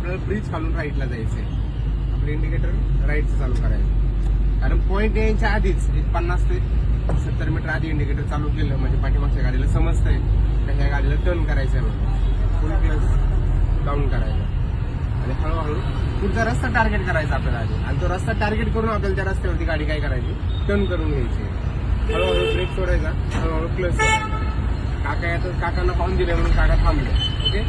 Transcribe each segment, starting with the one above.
आपल्याला ब्रिज खालून राईटला जायचंय. आपलं इंडिकेटर राईटचं चालू करायचं, कारण पॉईंट यायच्या आधीच एक 50 ते 70 मीटर आधी इंडिकेटर चालू केलं म्हणजे पाठीमागच्या गाडीला समजतंय तर ह्या गाडीला टर्न करायचंय म्हणून फुल क्लच डाऊन करायचं आणि हळूहळू पुढचा रस्ता टार्गेट करायचा आपल्याला आधी, आणि तो रस्ता टार्गेट करून आपल्याला त्या रस्त्यावरती गाडी काय करायची, टर्न करून घ्यायची. हळूहळू ब्रेक सोडायचा, हळूहळू क्लच सोडायचा. काका येतात, काकांना पाहून दिले म्हणून काका थांबले. ओके,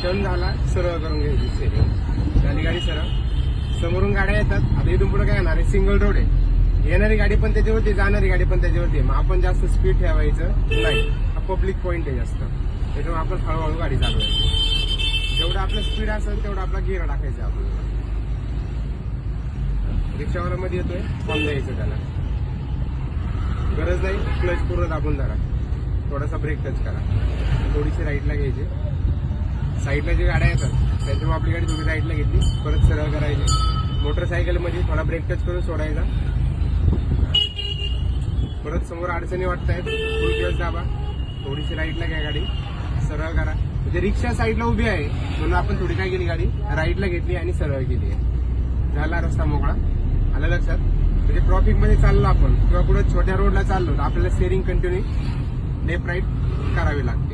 टर्न झाला, सरळ करून घ्यायची स्टेरिंग, झाली गाडी सरळ. समोरून गाड्या येतात, आता इथून पुढे काय येणार आहे, सिंगल रोड आहे, येणारी गाडी पण त्याच्यावरती, जाणारी गाडी पण त्याच्यावरती. मग आपण जास्त स्पीड ठेवायचं नाही, हा पब्लिक पॉईंट आहे जास्त, त्याच्यामुळे आपण हळूहळू गाडी चालवायची. जेवढं आपलं स्पीड असेल तेवढं आपला गिअर टाकायचा. आपल्याला रिक्षावाला मध्ये येतोय, फॉर्म द्यायचं त्याला, गरज नाही क्लच पूर्ण दाबून धरा, थोडासा ब्रेक टच करा, थोडीशी राईटला घ्यायची. साईडला जे गाड्या येतात त्याच्यामुळे आपली गाडी थोडी राईटला घेतली, परत सरळ करायची. मोटरसायकल मध्ये थोडा ब्रेक टच करून सोडायचा. परत समोर अडचणी वाटतायत, फुल क्लच दाबा, थोडीशी राईटला घ्या, गाडी सरळ करा. म्हणजे रिक्षा साईडला उभी आहे म्हणून आपण थोडी काय केली, गाडी राईटला घेतली आणि सरळ केली आहे. झाला रस्ता मोकळा. आलं लक्षात? म्हणजे ट्रॉफिक मध्ये चाललो आपण किंवा कुठे छोट्या रोडला चाललो तर आपल्याला स्टेरिंग कंटिन्यू लेफ्ट राईट करावी लागते.